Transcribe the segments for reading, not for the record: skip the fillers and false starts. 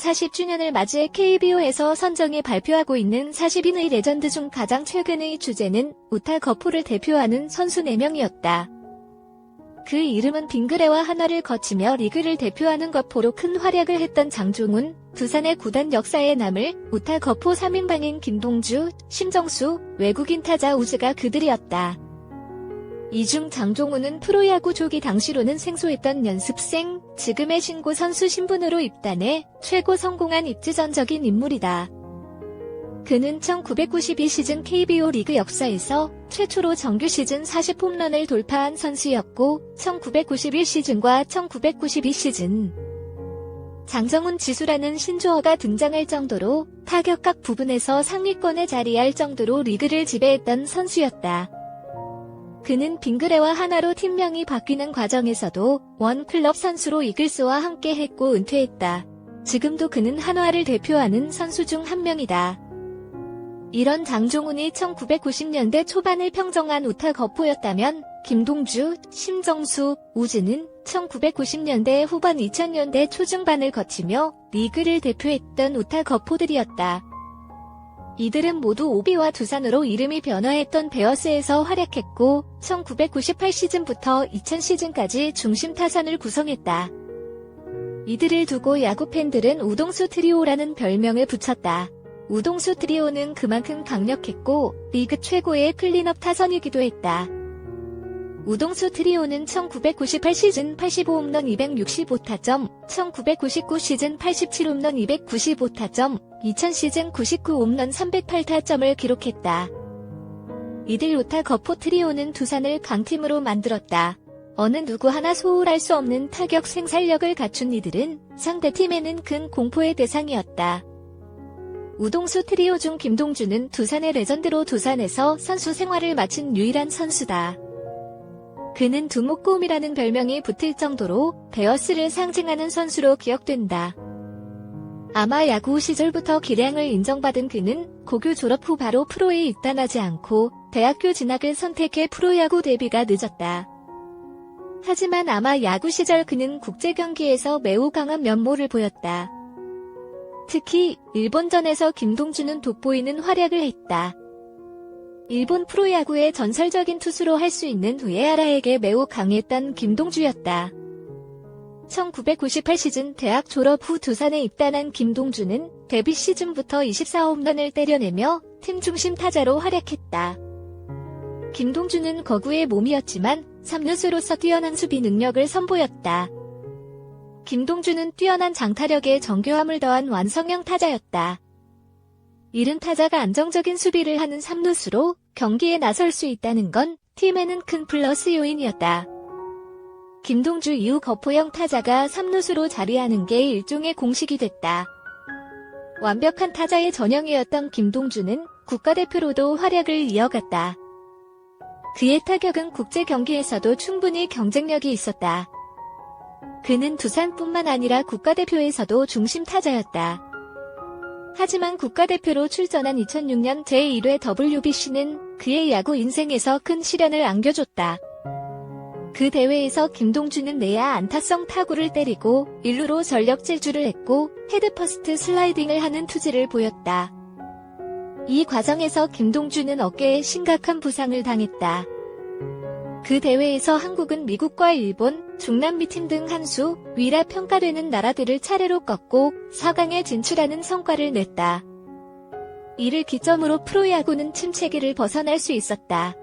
40주년을 맞이해 KBO에서 선정해 발표하고 있는 40인의 레전드 중 가장 최근의 주제는 우타 거포를 대표하는 선수 4명이었다. 그 이름은 빙그레와 한화를 거치며 리그를 대표하는 거포로 큰 활약을 했던 장종훈, 두산의 구단 역사에 남을 우타 거포 3인방인 김동주, 심정수, 외국인 타자 우즈가 그들이었다. 이 중 장종훈은 프로야구 초기 당시로는 생소했던 연습생, 지금의 신고 선수 신분으로 입단해 최고 성공한 입지 전적인 인물이다. 그는 1992 시즌 KBO 리그 역사에서 최초로 정규 시즌 40홈런을 돌파한 선수였고 1991 시즌과 1992 시즌 장정훈 지수라는 신조어가 등장할 정도로 타격 각 부분에서 상위권에 자리할 정도로 리그를 지배했던 선수였다. 그는 빙그레와 한화로 팀명이 바뀌는 과정에서도 원클럽 선수로 이글스와 함께 했고 은퇴했다. 지금도 그는 한화를 대표하는 선수 중 한 명이다. 이런 장종훈이 1990년대 초반을 평정한 우타 거포였다면 김동주, 심정수, 우즈는 1990년대 후반 2000년대 초중반을 거치며 리그를 대표했던 우타 거포들이었다. 이들은 모두 오비와 두산으로 이름이 변화했던 베어스에서 활약했고 1998 시즌부터 2000 시즌까지 중심 타선을 구성했다. 이들을 두고 야구 팬들은 우동수 트리오라는 별명을 붙였다. 우동수 트리오는 그만큼 강력했고 리그 최고의 클린업 타선이기도 했다. 우동수 트리오는 1998 시즌 85홈런 265타점, 1999 시즌 87홈런 295타점, 2000 시즌 99홈런 308타점을 기록했다. 이들 우타 거포 트리오는 두산을 강팀으로 만들었다. 어느 누구 하나 소홀할 수 없는 타격 생산력을 갖춘 이들은 상대팀에는 큰 공포의 대상이었다. 우동수 트리오 중 김동주는 두산의 레전드로 두산에서 선수 생활을 마친 유일한 선수다. 그는 두목곰이라는 별명이 붙을 정도로 베어스를 상징하는 선수로 기억된다. 아마 야구 시절부터 기량을 인정받은 그는 고교 졸업 후 바로 프로에 입단하지 않고 대학교 진학을 선택해 프로야구 데뷔가 늦었다. 하지만 아마 야구 시절 그는 국제 경기에서 매우 강한 면모를 보였다. 특히 일본전에서 김동주는 돋보이는 활약을 했다. 일본 프로야구의 전설적인 투수로 할 수 있는 우에하라에게 매우 강했던 김동주였다. 1998 시즌 대학 졸업 후 두산에 입단한 김동주는 데뷔 시즌부터 24홈런을 때려내며 팀 중심 타자로 활약했다. 김동주는 거구의 몸이었지만 3루수로서 뛰어난 수비 능력을 선보였다. 김동주는 뛰어난 장타력에 정교함을 더한 완성형 타자였다. 이른 타자가 안정적인 수비를 하는 3루수로 경기에 나설 수 있다는 건 팀에는 큰 플러스 요인이었다. 김동주 이후 거포형 타자가 3루수로 자리하는 게 일종의 공식이 됐다. 완벽한 타자의 전형이었던 김동주는 국가대표로도 활약을 이어갔다. 그의 타격은 국제 경기에서도 충분히 경쟁력이 있었다. 그는 두산뿐만 아니라 국가대표에서도 중심 타자였다. 하지만 국가대표로 출전한 2006년 제1회 WBC는 그의 야구 인생에서 큰 시련을 안겨줬다. 그 대회에서 김동주는 내야 안타성 타구를 때리고 1루로 전력 질주를 했고 헤드퍼스트 슬라이딩을 하는 투지를 보였다. 이 과정에서 김동주는 어깨에 심각한 부상을 당했다. 그 대회에서 한국은 미국과 일본, 중남미 팀 등 한 수 위라 평가되는 나라들을 차례로 꺾고 4강에 진출하는 성과를 냈다. 이를 기점으로 프로야구는 침체기를 벗어날 수 있었다.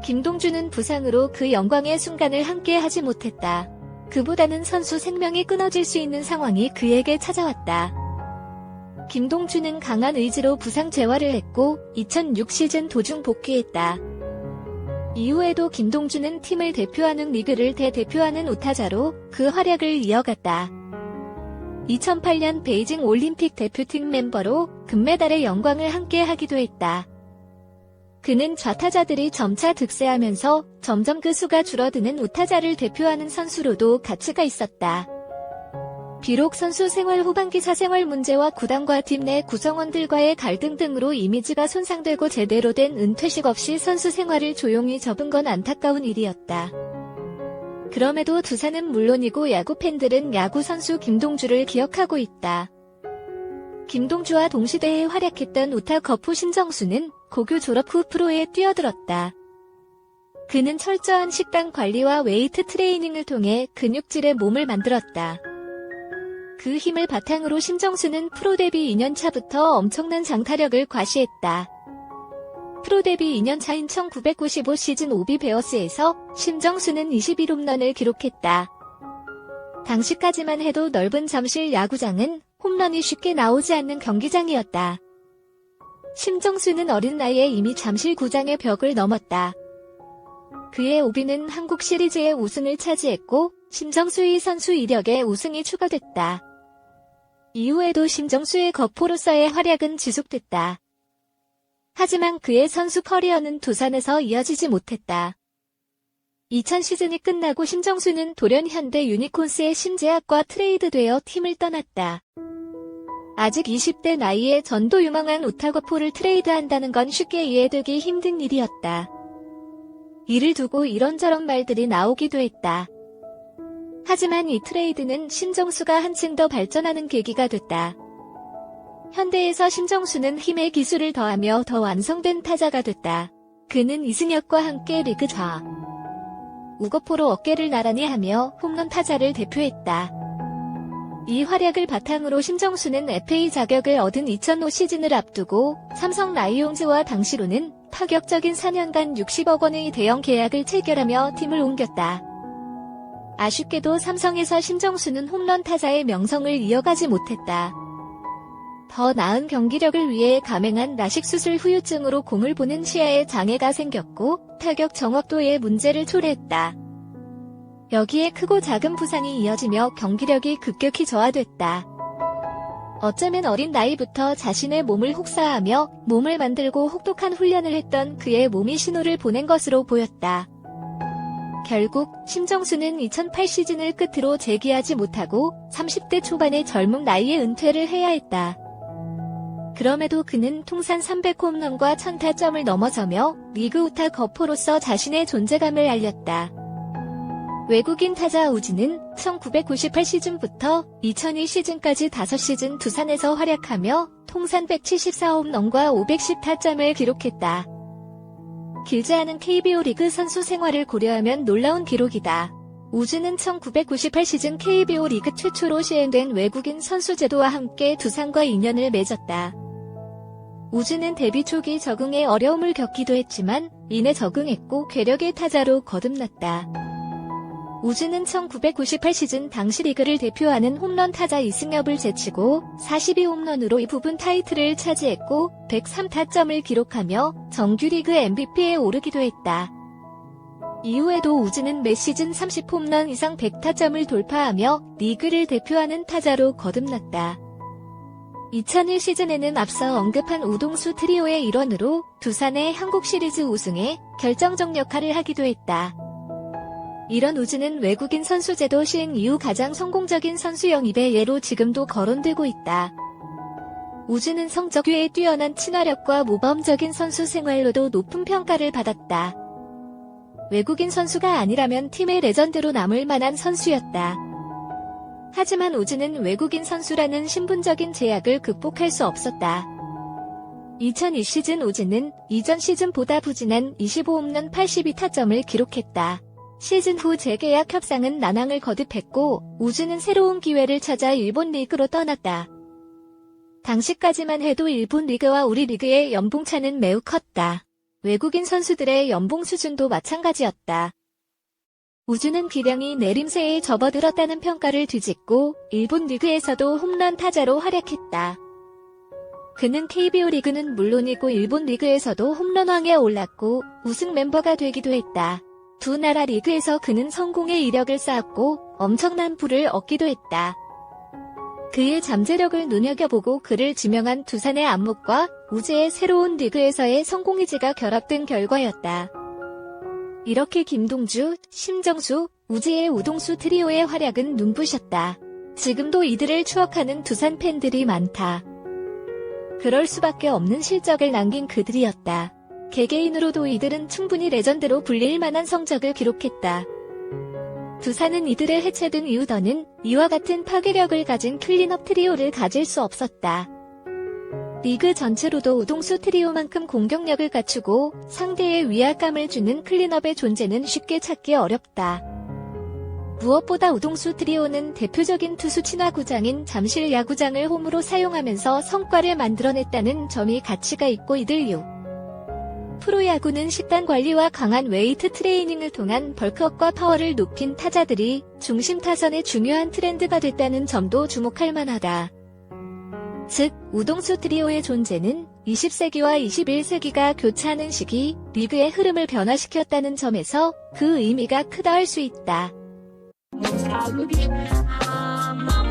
김동주는 부상으로 그 영광의 순간을 함께 하지 못했다. 그보다는 선수 생명이 끊어질 수 있는 상황이 그에게 찾아왔다. 김동주는 강한 의지로 부상 재활을 했고 2006 시즌 도중 복귀했다. 이후에도 김동주는 팀을 대표하는 리그를 대표하는 우타자로 그 활약을 이어갔다. 2008년 베이징 올림픽 대표팀 멤버로 금메달의 영광을 함께 하기도 했다. 그는 좌타자들이 점차 득세하면서 점점 그 수가 줄어드는 우타자를 대표하는 선수로도 가치가 있었다. 비록 선수 생활 후반기 사생활 문제와 구단과 팀 내 구성원들과의 갈등 등으로 이미지가 손상되고 제대로 된 은퇴식 없이 선수 생활을 조용히 접은 건 안타까운 일이었다. 그럼에도 두산은 물론이고 야구 팬들은 야구 선수 김동주를 기억하고 있다. 김동주와 동시대에 활약했던 우타 거푸 신정수는 고교 졸업 후 프로에 뛰어들었다. 그는 철저한 식단 관리와 웨이트 트레이닝을 통해 근육질의 몸을 만들었다. 그 힘을 바탕으로 신정수는 프로 데뷔 2년 차부터 엄청난 장타력을 과시했다. 프로 데뷔 2년 차인 1995 시즌 오비 베어스에서 신정수는 21홈런을 기록했다. 당시까지만 해도 넓은 잠실 야구장은 홈런이 쉽게 나오지 않는 경기장이었다. 신정수는 어린 나이에 이미 잠실 구장의 벽을 넘었다. 그의 오비는 한국 시리즈의 우승을 차지했고 신정수의 선수 이력에 우승이 추가됐다. 이후에도 신정수의 거포로서의 활약은 지속됐다. 하지만 그의 선수 커리어는 두산에서 이어지지 못했다. 2000 시즌이 끝나고 신정수는 돌연 현대 유니콘스의 신재학과 트레이드되어 팀을 떠났다. 아직 20대 나이에 전도 유망한 우타거포를 트레이드한다는 건 쉽게 이해되기 힘든 일이었다. 이를 두고 이런저런 말들이 나오기도 했다. 하지만 이 트레이드는 신정수가 한층 더 발전하는 계기가 됐다. 현대에서 신정수는 힘의 기술을 더하며 더 완성된 타자가 됐다. 그는 이승엽과 함께 리그 좌 우거포로 어깨를 나란히 하며 홈런 타자를 대표했다. 이 활약을 바탕으로 신정수는 FA 자격을 얻은 2005 시즌을 앞두고 삼성 라이온즈와 당시로는 파격적인 4년간 60억 원의 대형 계약을 체결하며 팀을 옮겼다. 아쉽게도 삼성에서 신정수는 홈런 타자의 명성을 이어가지 못했다. 더 나은 경기력을 위해 감행한 라식 수술 후유증으로 공을 보는 시야에 장애가 생겼고 타격 정확도에 문제를 초래했다. 여기에 크고 작은 부상이 이어지며 경기력이 급격히 저하됐다. 어쩌면 어린 나이부터 자신의 몸을 혹사하며 몸을 만들고 혹독한 훈련을 했던 그의 몸이 신호를 보낸 것으로 보였다. 결국 신정수는 2008 시즌을 끝으로 재기하지 못하고 30대 초반의 젊은 나이에 은퇴를 해야 했다. 그럼에도 그는 통산 300홈런과 1000타점을 넘어서며 리그 우타 거포로서 자신의 존재감을 알렸다. 외국인 타자 우즈는 1998 시즌부터 2002 시즌까지 5시즌 두산에서 활약하며 통산 174홈런과 510타점을 기록했다. 길지 않은 KBO 리그 선수 생활을 고려하면 놀라운 기록이다. 우즈는 1998 시즌 KBO 리그 최초로 시행된 외국인 선수 제도와 함께 두산과 인연을 맺었다. 우즈는 데뷔 초기 적응에 어려움을 겪기도 했지만 이내 적응했고 괴력의 타자로 거듭났다. 우즈는 1998 시즌 당시 리그를 대표하는 홈런 타자 이승엽을 제치고 42홈런으로 이 부분 타이틀을 차지했고 103타점을 기록하며 정규리그 MVP에 오르기도 했다. 이후에도 우즈는 매 시즌 30홈런 이상 100타점을 돌파하며 리그를 대표하는 타자로 거듭났다. 2001 시즌에는 앞서 언급한 우동수 트리오의 일원으로 두산의 한국 시리즈 우승에 결정적 역할을 하기도 했다. 이런 우즈는 외국인 선수 제도 시행 이후 가장 성공적인 선수 영입의 예로 지금도 거론되고 있다. 우즈는 성적 외에 뛰어난 친화력과 모범적인 선수 생활로도 높은 평가를 받았다. 외국인 선수가 아니라면 팀의 레전드로 남을 만한 선수였다. 하지만 우즈는 외국인 선수라는 신분적인 제약을 극복할 수 없었다. 2002 시즌 우즈는 이전 시즌보다 부진한 25홈런 82타점을 기록했다. 시즌 후 재계약 협상은 난항을 거듭했고 우즈는 새로운 기회를 찾아 일본 리그로 떠났다. 당시까지만 해도 일본 리그와 우리 리그의 연봉차는 매우 컸다. 외국인 선수들의 연봉 수준도 마찬가지였다. 우즈는 기량이 내림세에 접어들었다는 평가를 뒤집고 일본 리그에서도 홈런 타자로 활약했다. 그는 KBO 리그는 물론이고 일본 리그에서도 홈런왕에 올랐고 우승 멤버가 되기도 했다. 두 나라 리그에서 그는 성공의 이력을 쌓았고 엄청난 부를 얻기도 했다. 그의 잠재력을 눈여겨보고 그를 지명한 두산의 안목과 우즈의 새로운 리그에서의 성공의지가 결합된 결과였다. 이렇게 김동주, 신정수, 우즈의 우동수 트리오의 활약은 눈부셨다. 지금도 이들을 추억하는 두산 팬들이 많다. 그럴 수밖에 없는 실적을 남긴 그들이었다. 개개인으로도 이들은 충분히 레전드로 불릴 만한 성적을 기록했다. 두산은 이들을 해체된 이후 더는 이와 같은 파괴력을 가진 클린업 트리오를 가질 수 없었다. 리그 전체로도 우동수 트리오만큼 공격력을 갖추고 상대에 위압감을 주는 클린업의 존재는 쉽게 찾기 어렵다. 무엇보다 우동수 트리오는 대표적인 투수 친화구장인 잠실 야구장을 홈으로 사용하면서 성과를 만들어냈다는 점이 가치가 있고 이들 6. 프로야구는 식단 관리와 강한 웨이트 트레이닝을 통한 벌크업과 파워를 높인 타자들이 중심 타선의 중요한 트렌드가 됐다는 점도 주목할 만하다. 즉, 우동수 트리오의 존재는 20세기와 21세기가 교차하는 시기 리그의 흐름을 변화시켰다는 점에서 그 의미가 크다 할 수 있다. Nostalgia, I'm a